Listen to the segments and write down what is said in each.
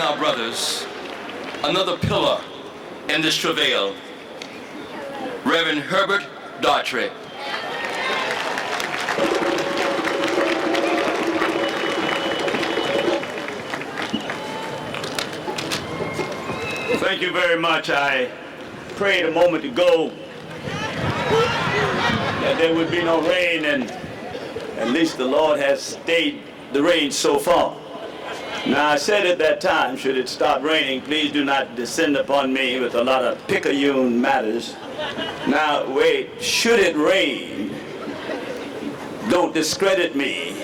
Our brothers, another pillar in this travail, Reverend Herbert Daughtry. Thank you very much. I prayed a moment ago that there would be no rain, and at least the Lord has stayed the rain so far. Now, I said at that time, should it stop raining, please do not descend upon me with a lot of picayune matters. Now, wait, should it rain, don't discredit me,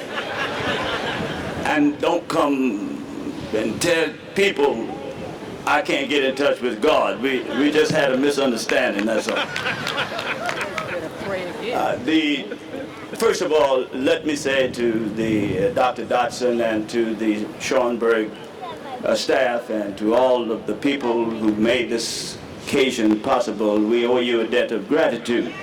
and don't come and tell people I can't get in touch with God. We just had a misunderstanding, that's all. First of all, let me say to the Dr. Dotson and to the Schoenberg staff and to all of the people who made this occasion possible, we owe you a debt of gratitude.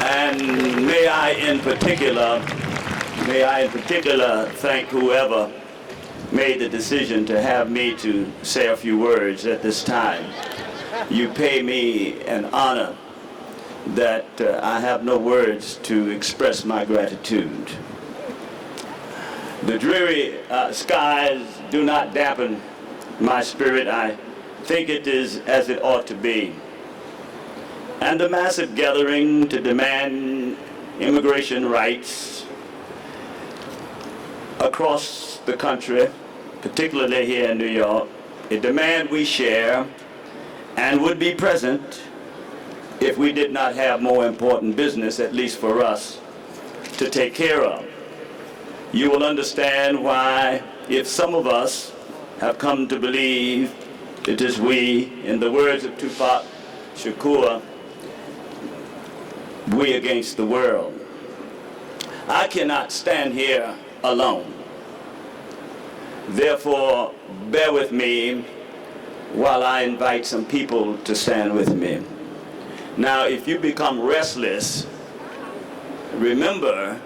And may I in particular thank whoever made the decision to have me to say a few words at this time. You pay me an honor that I have no words to express my gratitude. The dreary skies do not dampen my spirit. I think it is as it ought to be. And the massive gathering to demand immigration rights across the country, particularly here in New York, a demand we share and would be present if we did not have more important business, at least for us, to take care of. You will understand why, if some of us have come to believe it is we, in the words of Tupac Shakur, we against the world. I cannot stand here alone. Therefore, bear with me while I invite some people to stand with me. Now, if you become restless, remember,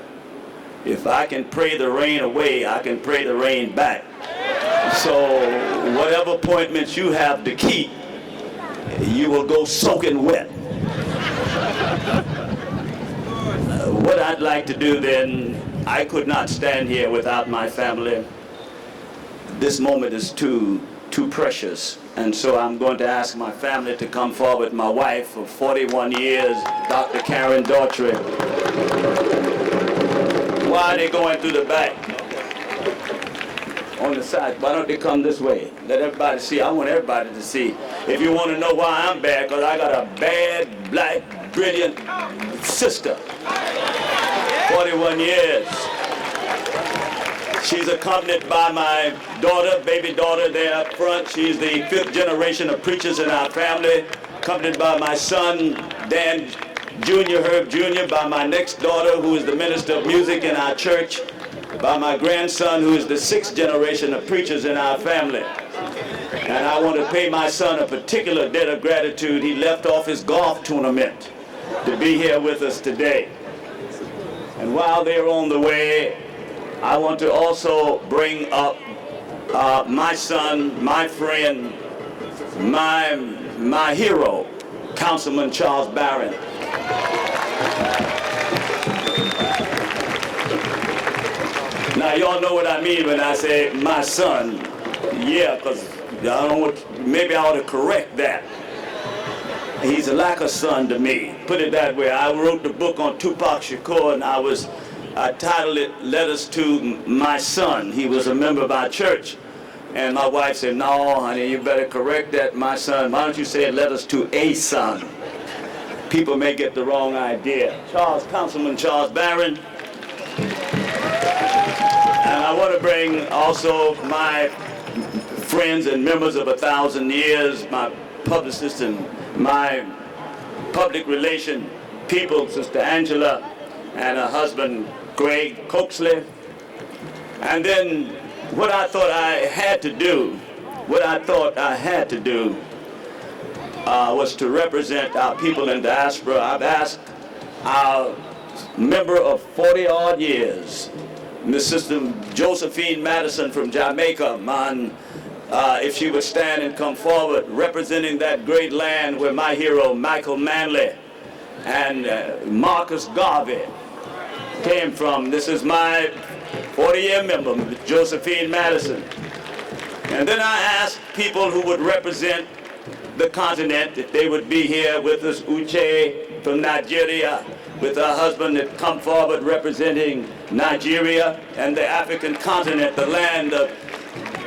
if I can pray the rain away, I can pray the rain back. So whatever appointments you have to keep, you will go soaking wet. What I'd like to do then, I could not stand here without my family. This moment is too precious. And so I'm going to ask my family to come forward. My wife of 41 years, Dr. Karen Daughtry. Why are they going through the back? On the side. Why don't they come this way? Let everybody see. I want everybody to see. If you want to know why I'm bad, because I got a bad, black, brilliant sister. 41 years. She's accompanied by my daughter, baby daughter there up front. She's the 5th generation of preachers in our family, accompanied by my son, Dan Jr., Herb Jr., by my next daughter, who is the minister of music in our church, by my grandson, who is the 6th generation of preachers in our family. And I want to pay my son a particular debt of gratitude. He left off his golf tournament to be here with us today. And while they're on the way, I want to also bring up my son, my friend, my hero, Councilman Charles Barron. Now, y'all know what I mean when I say my son. Yeah, because I don't want, maybe I ought to correct that. He's like a son to me. Put it that way. I wrote the book on Tupac Shakur, and I titled it Letters to My Son. He was a member of our church. And my wife said, no, honey, you better correct that, my son. Why don't you say Letters to a Son? People may get the wrong idea. Councilman Charles Barron. And I want to bring also my friends and members of 1,000 Years, my publicist and my public relation people, Sister Angela, and her husband, Greg Coxley. And then what I thought I had to do was to represent our people in diaspora. I've asked our member of 40-odd years, Miss Sister Josephine Madison from Jamaica, man, if she would stand and come forward, representing that great land where my hero, Michael Manley, and Marcus Garvey came from. This is my 40-year member, Josephine Madison. And then I asked people who would represent the continent if they would be here with us. Uche from Nigeria, with her husband, that come forward representing Nigeria and the African continent, the land of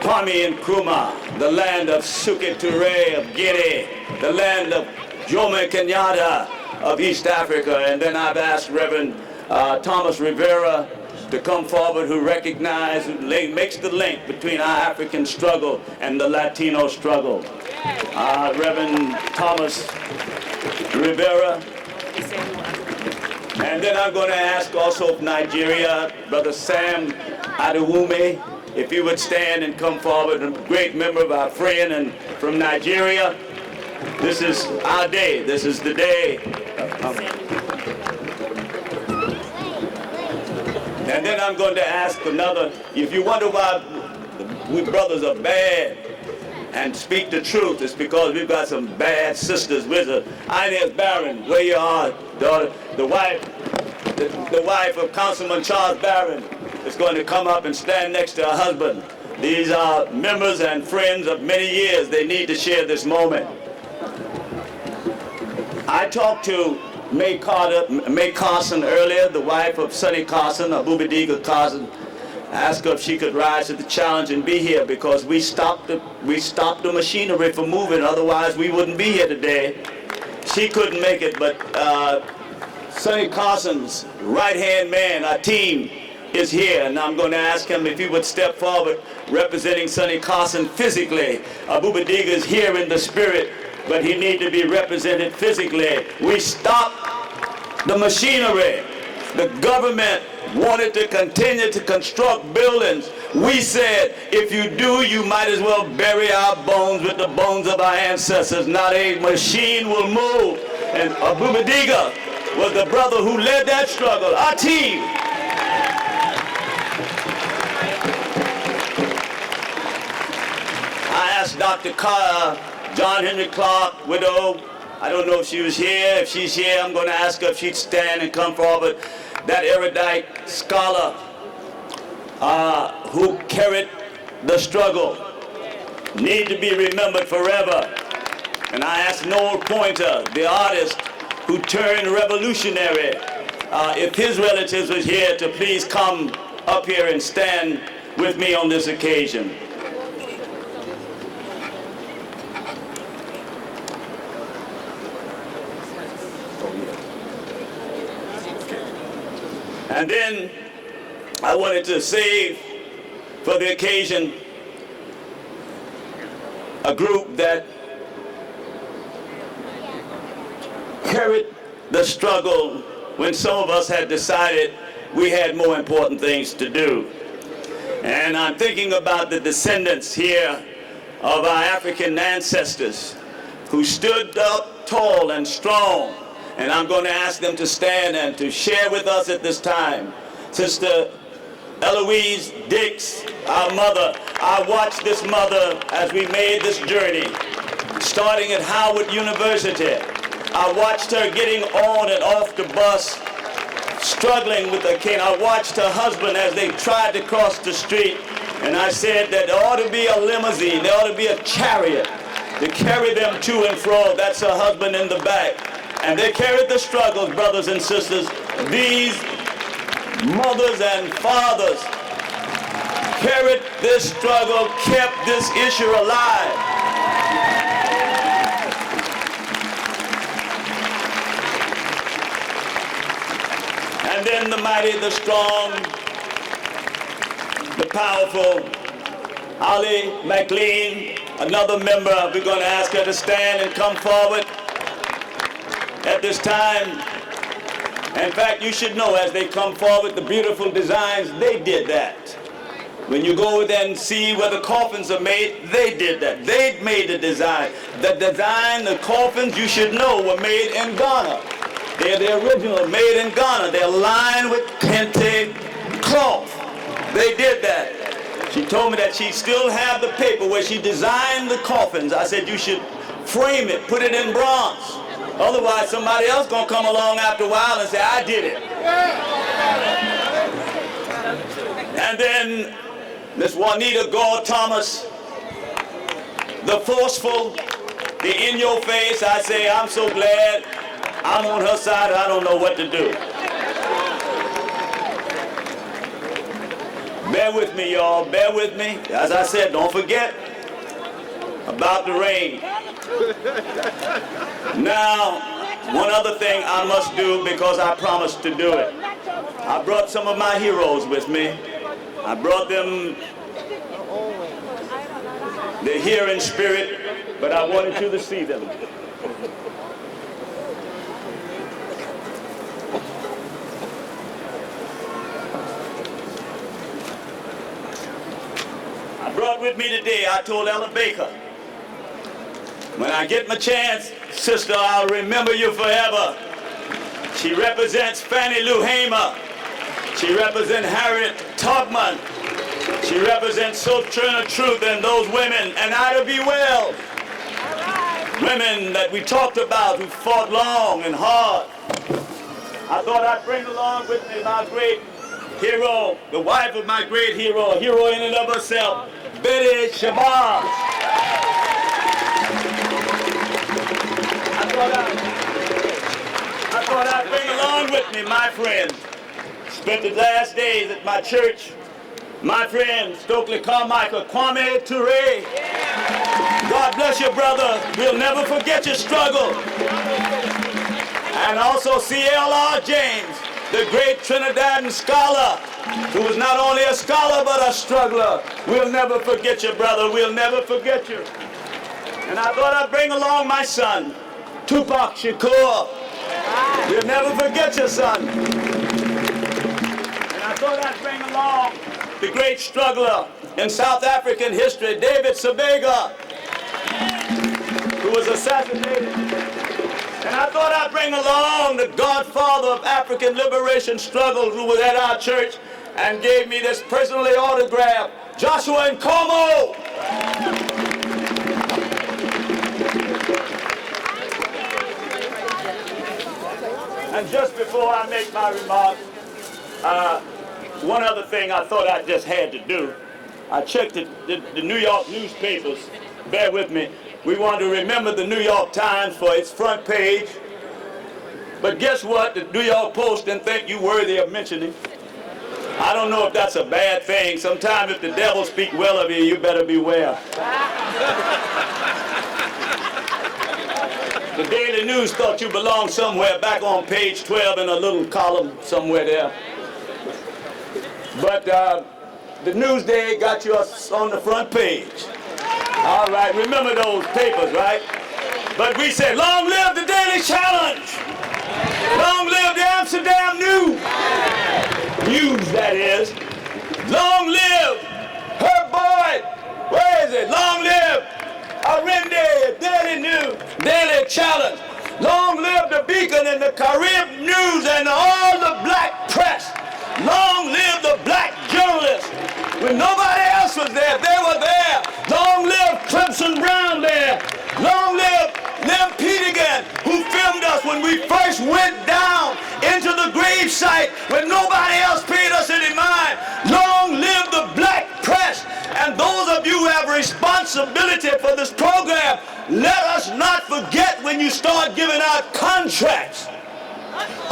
Kwame Nkrumah, the land of Sékou Touré of Guinea, the land of Jomo Kenyatta of East Africa. And then I've asked Reverend Thomas Rivera to come forward, who makes the link between our African struggle and the Latino struggle. Reverend Thomas Rivera. And then I'm going to ask also of Nigeria, Brother Sam Adewume, if he would stand and come forward, a great member of our friend and from Nigeria. This is our day. This is the day. And then I'm going to ask another, if you wonder why we brothers are bad and speak the truth, it's because we've got some bad sisters with us. Inez Barron, where you are, daughter, the wife of Councilman Charles Barron is going to come up and stand next to her husband. These are members and friends of many years. They need to share this moment. I talked to May Carson earlier, the wife of Sonny Carson, Abubadiga Carson. Asked her if she could rise to the challenge and be here, because we stopped the machinery from moving. Otherwise, we wouldn't be here today. She couldn't make it, but Sonny Carson's right-hand man, our team, is here, and I'm going to ask him if he would step forward representing Sonny Carson physically. Abubadiga is here in the spirit, but he needs to be represented physically. We stopped the machinery. The government wanted to continue to construct buildings. We said, if you do, you might as well bury our bones with the bones of our ancestors. Not a machine will move. And Abubadiga was the brother who led that struggle. Our team. I asked Dr. John Henry Clark, widow. I don't know if she was here. If she's here, I'm going to ask her if she'd stand and come forward. That erudite scholar who carried the struggle need to be remembered forever. And I asked Noel Pointer, the artist who turned revolutionary, if his relatives was here, to please come up here and stand with me on this occasion. And then I wanted to save for the occasion a group that carried the struggle when some of us had decided we had more important things to do. And I'm thinking about the descendants here of our African ancestors who stood up tall and strong. And I'm going to ask them to stand and to share with us at this time. Sister Eloise Dix, our mother. I watched this mother as we made this journey, starting at Howard University. I watched her getting on and off the bus, struggling with a cane. I watched her husband as they tried to cross the street. And I said that there ought to be a limousine, there ought to be a chariot to carry them to and fro. That's her husband in the back. And they carried the struggles, brothers and sisters. These mothers and fathers carried this struggle, kept this issue alive. And then the mighty, the strong, the powerful Ali McLean, another member. We're going to ask her to stand and come forward at this time. In fact, you should know, as they come forward, the beautiful designs, they did that. When you go there and see where the coffins are made, they did that. They made the design. The design, the coffins, you should know, were made in Ghana. They're the original, made in Ghana. They're lined with kente cloth. They did that. She told me that she still have the paper where she designed the coffins. I said, you should frame it, put it in bronze. Otherwise, somebody else gonna come along after a while and say, I did it. And then Miss Juanita Gore Thomas, the forceful, the in your face. I say, I'm so glad I'm on her side. I don't know what to do. Bear with me, y'all. Bear with me. As I said, don't forget about the rain. Now, one other thing I must do because I promised to do it. I brought some of my heroes with me. I brought them. They're here in spirit, but I wanted you to see them. I brought with me today, I told Ella Baker, when I get my chance, sister, I'll remember you forever. She represents Fannie Lou Hamer. She represents Harriet Tubman. She represents Sojourner Truth and those women, and Ida B. Wells. Women that we talked about who fought long and hard. I thought I'd bring along with me my great hero, the wife of my great hero, a hero in and of herself, Betty Shabazz. I thought I'd bring along with me my friend. Spent the last days at my church. My friend, Stokely Carmichael, Kwame Ture. God bless you, brother. We'll never forget your struggle. And also C.L.R. James, the great Trinidadian scholar, who was not only a scholar but a struggler. We'll never forget you, brother. We'll never forget you. And I thought I'd bring along my son, Tupac Shakur. We'll never forget your son. And I thought I'd bring along the great struggler in South African history, David Sabega, who was assassinated. And I thought I'd bring along the godfather of African liberation struggle, who was at our church and gave me this personally autographed, Joshua Nkomo. And just before I make my remarks, one other thing I thought I just had to do. I checked the New York newspapers. Bear with me. We want to remember the New York Times for its front page. But guess what? The New York Post didn't think you worthy of mentioning. I don't know if that's a bad thing. Sometimes if the devil speak well of you, you better beware. The Daily News thought you belonged somewhere back on page 12 in a little column somewhere there. But the Newsday got you on the front page. All right, remember those papers, right? But we said, long live the Daily Challenge. Long live the Amsterdam News. News, that is. Long live Herbert. Where is it? Long live Arende, Daily News, Daily Challenge. Long live the Beacon and the Carib News and all the black press. Long live the black journalists. When nobody else was there, they were there. Long live Clemson Brown there. Long live Lim Petergan, who filmed us when we first went down into the grave site when nobody else paid us any mind. Long live the black press. And those of you who have responsibility for this program, let us not forget when you start giving out contracts.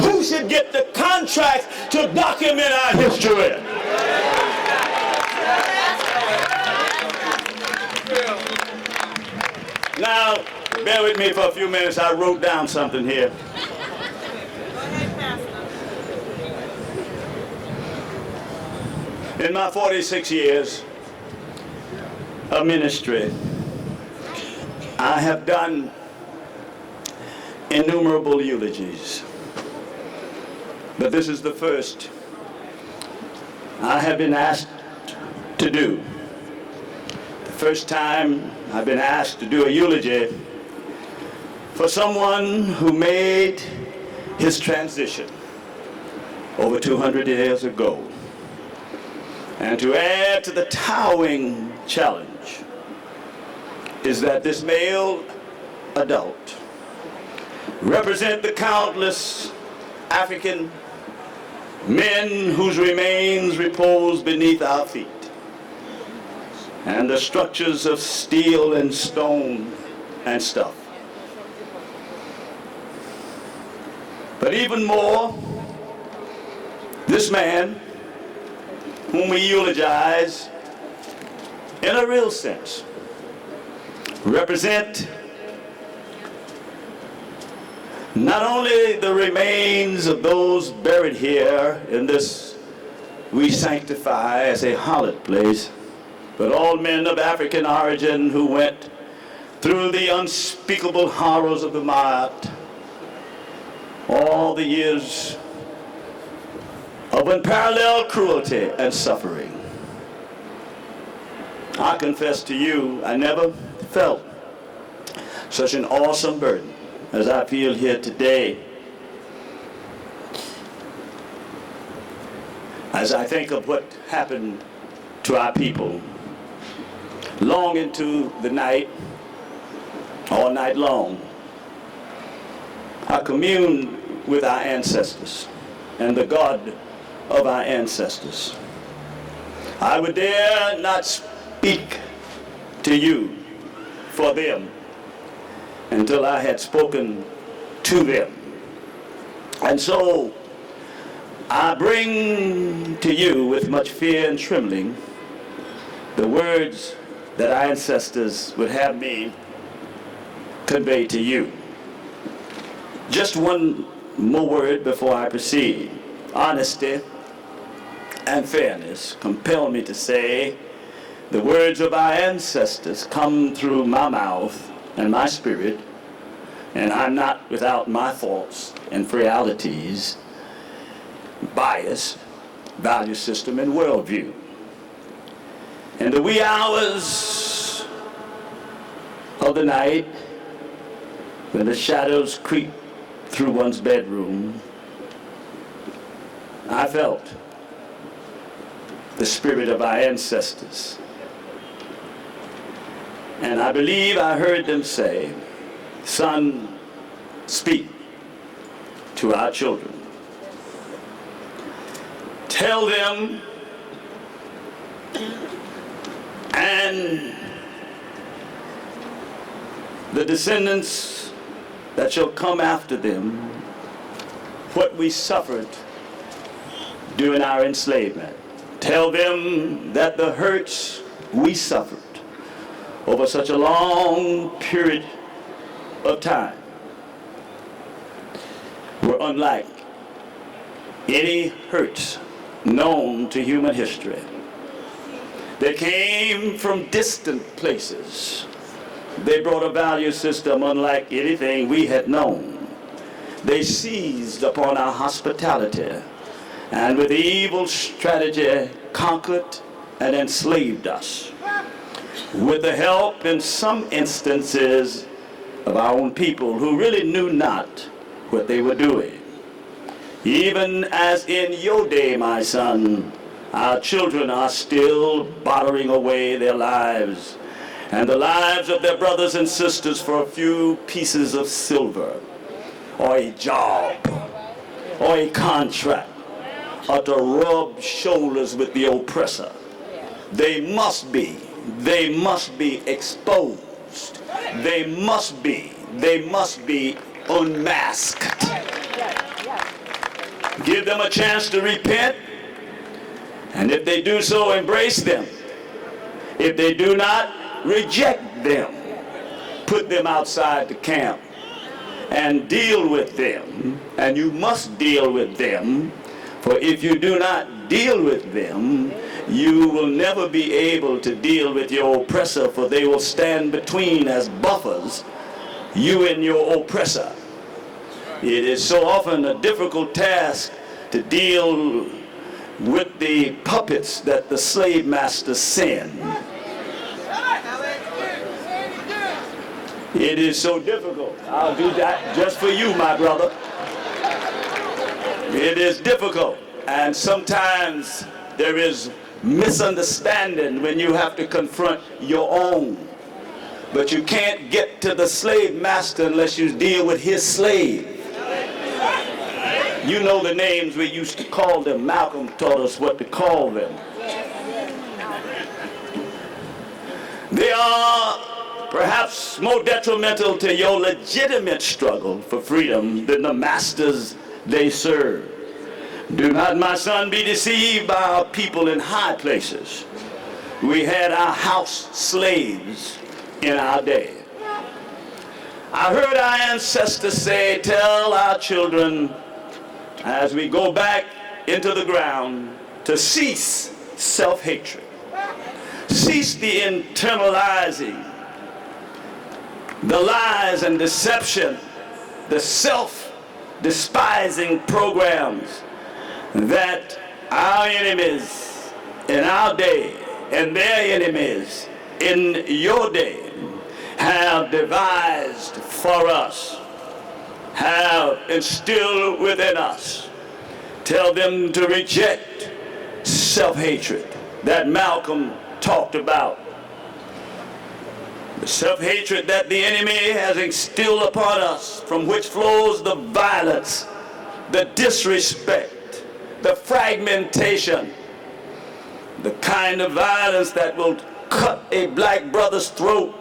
Who should get the contracts to document our history? Now, bear with me for a few minutes. I wrote down something here. In my 46 years of ministry, I have done innumerable eulogies. But this is the first I have been asked to do. The first time I've been asked to do a eulogy for someone who made his transition over 200 years ago. And to add to the towering challenge is that this male adult represent the countless African men whose remains repose beneath our feet, and the structures of steel and stone and stuff. But even more, this man, whom we eulogize in a real sense, represent not only the remains of those buried here in this we sanctify as a hallowed place, but all men of African origin who went through the unspeakable horrors of the Maat, all the years of unparalleled cruelty and suffering. I confess to you, I never felt such an awesome burden as I feel here today, as I think of what happened to our people long into the night, all night long. I commune with our ancestors and the God of our ancestors. I would dare not speak to you for them until I had spoken to them. And so I bring to you with much fear and trembling the words that our ancestors would have me convey to you. Just one more word before I proceed. Honesty and fairness compel me to say the words of our ancestors come through my mouth and my spirit, and I'm not without my faults and frailties, bias, value system, and worldview. In the wee hours of the night, when the shadows creep through one's bedroom, I felt the spirit of our ancestors. And I believe I heard them say, "Son, speak to our children. Tell them and the descendants that shall come after them what we suffered during our enslavement. Tell them that the hurts we suffered over such a long period of time were unlike any hurts known to human history. They came from distant places. They brought a value system unlike anything we had known. They seized upon our hospitality and with evil strategy conquered and enslaved us, with the help in some instances of our own people who really knew not what they were doing. Even as in your day, my son, our children are still bartering away their lives and the lives of their brothers and sisters for a few pieces of silver or a job or a contract or to rub shoulders with the oppressor. They must be exposed. They must be unmasked. Give them a chance to repent, and if they do so, embrace them. If they do not, reject them. Put them outside the camp and deal with them, and you must deal with them, for if you do not deal with them, you will never be able to deal with your oppressor, for they will stand between as buffers, you and your oppressor. It is so often a difficult task to deal with the puppets that the slave masters send. It is so difficult. I'll do that just for you, my brother. It is difficult, and sometimes there is misunderstanding when you have to confront your own. But you can't get to the slave master unless you deal with his slave. You know the names we used to call them. Malcolm taught us what to call them. They are perhaps more detrimental to your legitimate struggle for freedom than the masters they serve. Do not, my son, be deceived by our people in high places. We had our house slaves in our day. I heard our ancestors say, tell our children as we go back into the ground to cease self-hatred. Cease the internalizing, the lies and deception, the self-despising programs that our enemies in our day and their enemies in your day have devised for us, have instilled within us. Tell them to reject self-hatred that Malcolm talked about. The self-hatred that the enemy has instilled upon us, from which flows the violence, the disrespect, the fragmentation, the kind of violence that will cut a black brother's throat,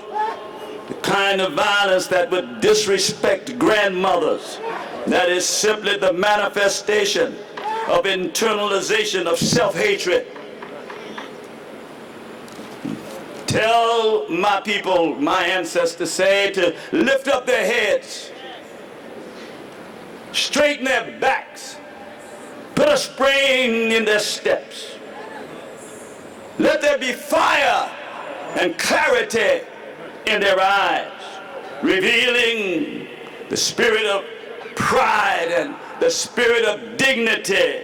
the kind of violence that would disrespect grandmothers. That is simply the manifestation of internalization of self-hatred. Tell my people, my ancestors say, to lift up their heads, straighten their backs, put a spring in their steps. Let there be fire and clarity in their eyes, revealing the spirit of pride and the spirit of dignity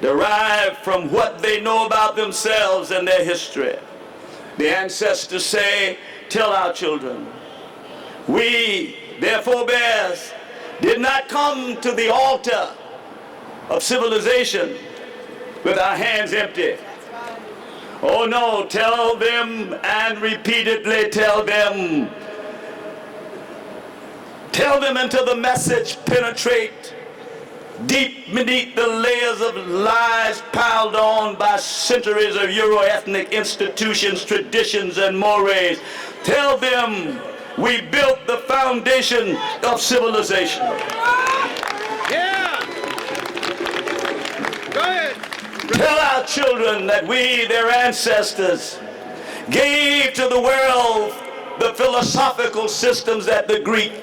derived from what they know about themselves and their history. The ancestors say, tell our children, we, their forebears, did not come to the altar of civilization with our hands empty. Oh no, tell them and repeatedly tell them until the message penetrate deep beneath the layers of lies piled on by centuries of Euro-ethnic institutions, traditions, and mores. Tell them we built the foundation of civilization. Yeah! Go ahead. Tell our children that we, their ancestors, gave to the world the philosophical systems that the Greek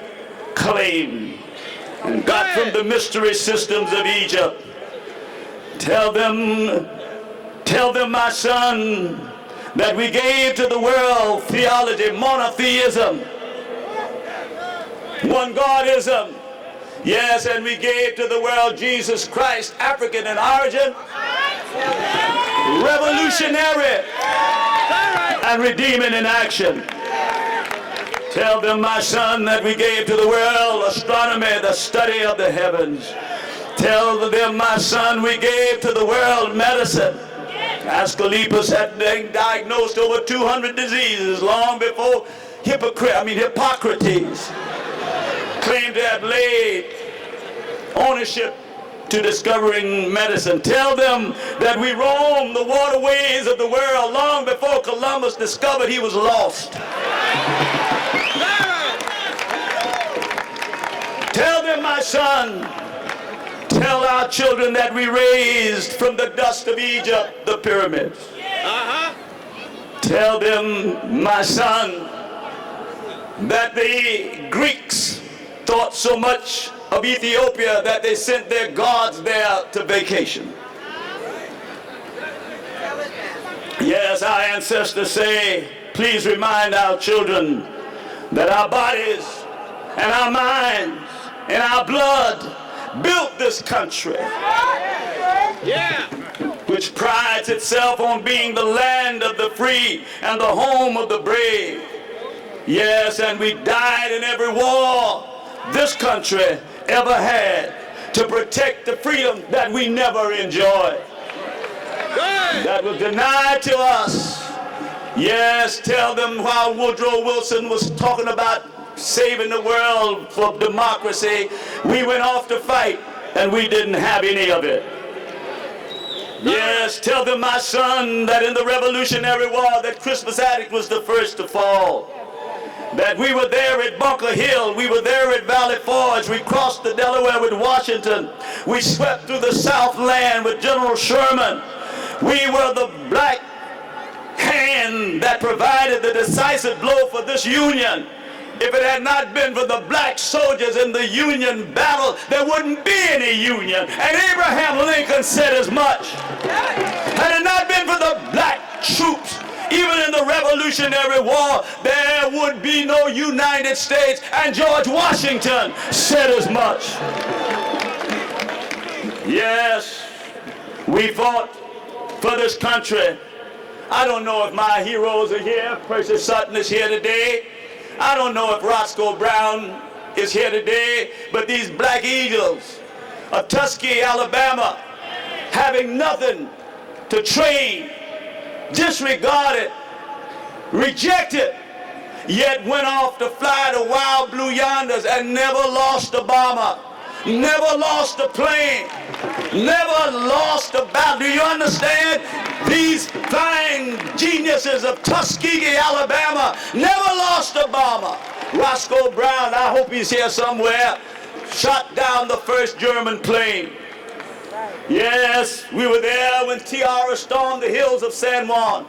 claimed and got from the mystery systems of Egypt. Tell them, my son, that we gave to the world theology, monotheism, one Godism. Yes, and we gave to the world Jesus Christ, African in origin, revolutionary, and redeeming in action. Tell them, my son, that we gave to the world astronomy, the study of the heavens. Tell them, my son, we gave to the world medicine. Asclepius had diagnosed over 200 diseases long before Hippocrates claimed to have laid ownership to discovering medicine. Tell them that we roamed the waterways of the world long before Columbus discovered he was lost. Tell them, my son, tell our children that we raised from the dust of Egypt the pyramids. Tell them, my son, that the Greeks thought so much of Ethiopia that they sent their gods there to vacation. Yes, our ancestors say, please remind our children that our bodies and our minds and our blood built this country, which prides itself on being the land of the free and the home of the brave. Yes, and we died in every war this country ever had to protect the freedom that we never enjoyed. that was denied to us. Yes, tell them while Woodrow Wilson was talking about saving the world for democracy, we went off to fight and we didn't have any of it. Yes, tell them, my son, that in the Revolutionary War that Crispus Attucks was the first to fall. That we were there at Bunker Hill, we were there at Valley Forge, we crossed the Delaware with Washington, we swept through the Southland with General Sherman. We were the black hand that provided the decisive blow for this Union. If it had not been for the black soldiers in the Union battle, there wouldn't be any Union. And Abraham Lincoln said as much. Had it not been for the black troops, even in the Revolutionary War, there would be no United States. And George Washington said as much. Yes, we fought for this country. I don't know if my heroes are here. Percy Sutton is here today. I don't know if Roscoe Brown is here today, but these Black Eagles of Tuskegee, Alabama, having nothing to train, disregarded, rejected, yet went off to fly the wild blue yonders and never lost a bomber, never lost a plane, never lost a battle. Do you understand? These flying geniuses of Tuskegee, Alabama, never lost a bomber. Roscoe Brown, I hope he's here somewhere, shot down the first German plane. Yes, we were there when Tiara stormed the hills of San Juan.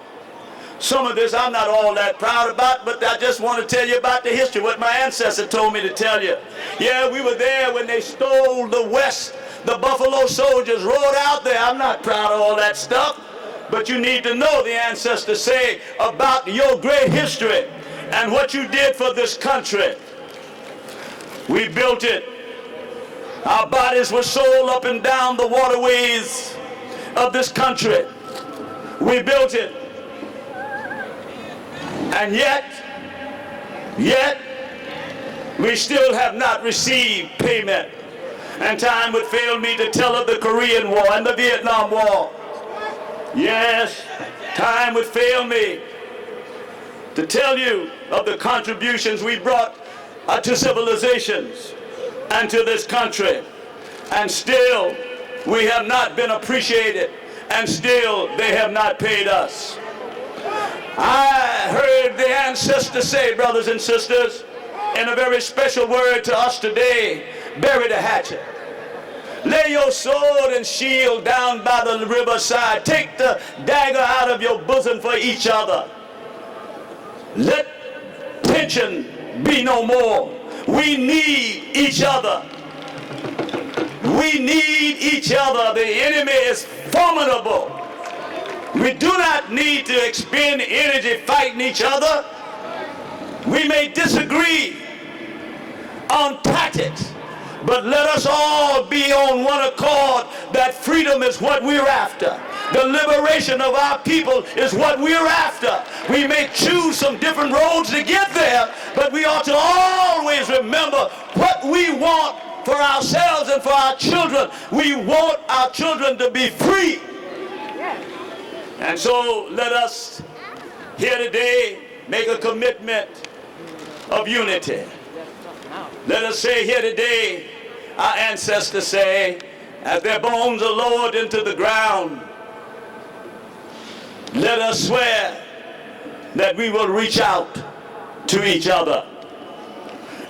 Some of this I'm not all that proud about, but I just want to tell you about the history, what my ancestor told me to tell you. Yeah, we were there when they stole the West. The Buffalo Soldiers rode out there. I'm not proud of all that stuff, but you need to know, the ancestors say, about your great history and what you did for this country. We built it. Our bodies were sold up and down the waterways of this country. We built it. And yet, we still have not received payment. And time would fail me to tell of the Korean War and the Vietnam War. Yes, time would fail me to tell you of the contributions we brought to civilizations and to this country. And still, we have not been appreciated, and still they have not paid us. I heard the ancestors say, brothers and sisters, in a very special word to us today, bury the hatchet. Lay your sword and shield down by the riverside. Take the dagger out of your bosom for each other. Let tension be no more. We need each other. We need each other. The enemy is formidable. We do not need to expend energy fighting each other. We may disagree on tactics, but let us all be on one accord that freedom is what we're after. The liberation of our people is what we're after. We may choose some different roads to get there, but we ought to always remember what we want for ourselves and for our children. We want our children to be free. And so let us here today make a commitment of unity. Let us say here today, our ancestors say, as their bones are lowered into the ground, let us swear that we will reach out to each other.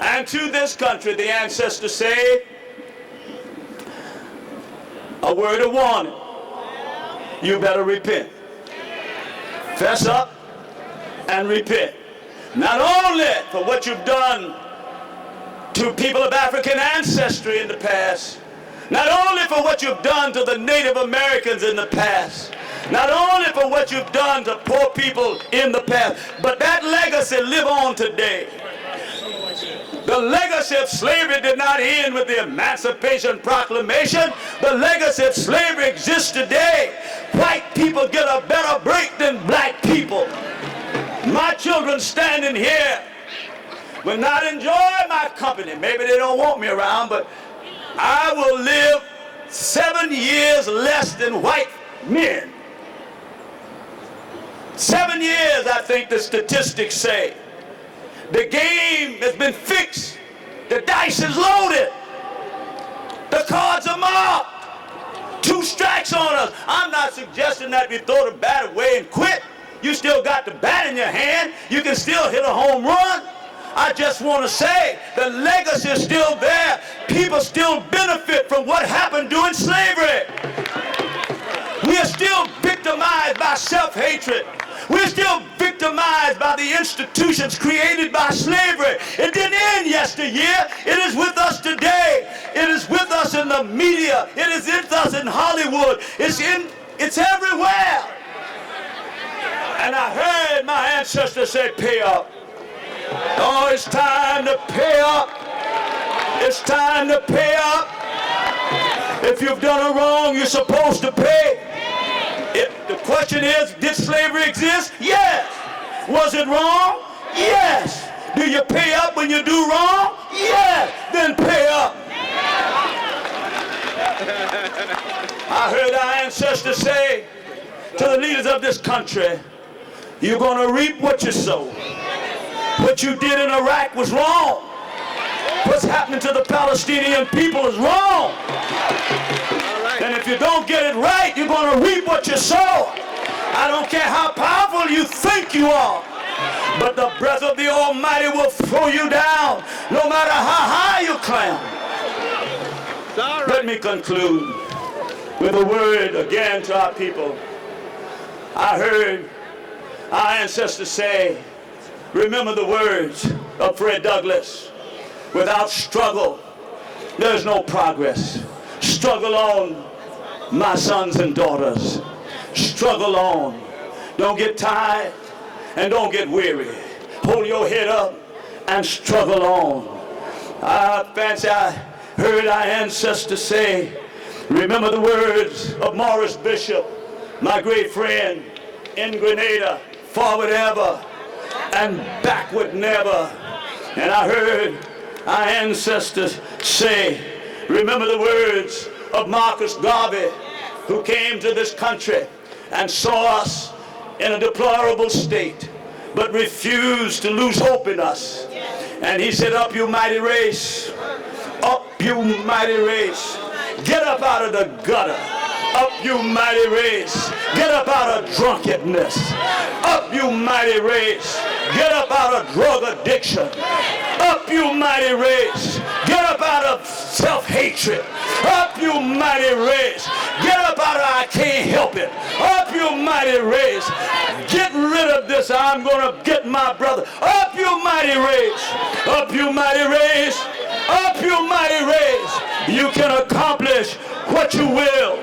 And to this country, the ancestors say, a word of warning. You better repent. Fess up and repent. Not only for what you've done to people of African ancestry in the past, not only for what you've done to the Native Americans in the past, not only for what you've done to poor people in the past, but that legacy live on today. The legacy of slavery did not end with the Emancipation Proclamation. The legacy of slavery exists today. White people get a better break than black people. My children standing here will not enjoy my company. Maybe they don't want me around, but I will live 7 years less than white men. 7 years, I think the statistics say. The game has been fixed. The dice is loaded. The cards are marked. 2 strikes on us. I'm not suggesting that we throw the bat away and quit. You still got the bat in your hand. You can still hit a home run. I just want to say the legacy is still there. People still benefit from what happened during slavery. We are still victimized by self-hatred. We're still victimized by the institutions created by slavery. It didn't end yesteryear. It is with us today. It is with us in the media. It is with us in Hollywood. It's everywhere. And I heard my ancestors say, pay up. Oh, it's time to pay up. It's time to pay up. If you've done a wrong, you're supposed to pay. The question is, did slavery exist? Yes. Was it wrong? Yes. Do you pay up when you do wrong? Yes. Then pay up. I heard our ancestors say to the leaders of this country, you're going to reap what you sow. What you did in Iraq was wrong. What's happening to the Palestinian people is wrong. And if you don't get it right, you're going to reap what you sow. I don't care how powerful you think you are, but the breath of the Almighty will throw you down, no matter how high you climb. Let me conclude with a word again to our people. I heard our ancestors say, remember the words of Fred Douglass, without struggle, there's no progress. Struggle on, my sons and daughters. Struggle on. Don't get tired and don't get weary. Hold your head up and struggle on. I fancy I heard our ancestors say, remember the words of Morris Bishop, my great friend in Grenada, forward ever and backward never. And I heard our ancestors say, remember the words of Marcus Garvey, who came to this country and saw us in a deplorable state, but refused to lose hope in us. And he said, up you mighty race, up you mighty race, get up out of the gutter. Up you mighty race, get up out of drunkenness. Up you mighty race, get up out of drug addiction. Up you mighty race, get up out of self-hatred. Up you mighty race, get up out of I can't help it. Up you mighty race, get rid of this, I'm gonna get my brother. Up you mighty race, up you mighty race, up you mighty race. You can accomplish what you will.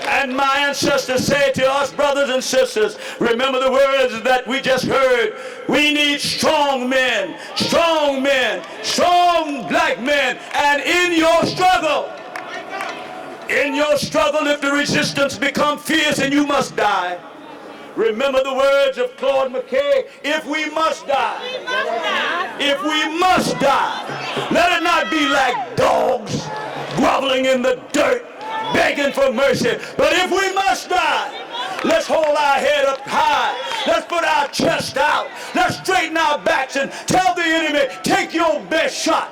And my ancestors say to us, brothers and sisters, remember the words that we just heard. We need strong men, strong black men. And in your struggle, if the resistance becomes fierce and you must die, remember the words of Claude McKay, if we must die, if we must die, let it not be like dogs groveling in the dirt, begging for mercy. But if we must die, let's hold our head up high. Let's put our chest out. Let's straighten our backs and tell the enemy, take your best shot.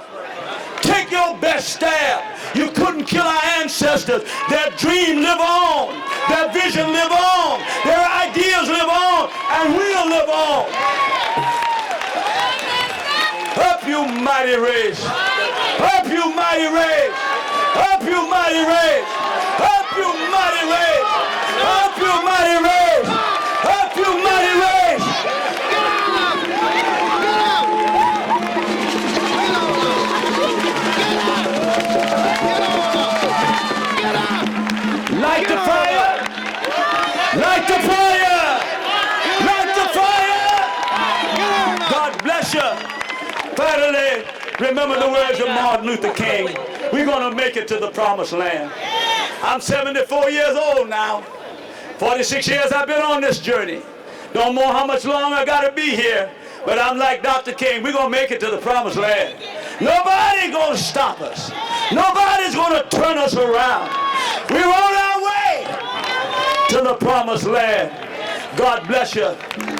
Take your best stab. You couldn't kill our ancestors. Their dream live on. Their vision live on. Their ideas live on. And we'll live on. Up you mighty race. Up you mighty race. Up you mighty race. Up you mighty race. Up you mighty race. Up you mighty race. Light the fire. Light the fire. Light the fire. God bless you. Finally, remember the words of Martin Luther King. We're going to make it to the promised land. I'm 74 years old now. 46 years I've been on this journey. Don't know how much longer I got to be here, but I'm like Dr. King. We're going to make it to the promised land. Nobody's going to stop us. Nobody's going to turn us around. We're on our way to the promised land. God bless you.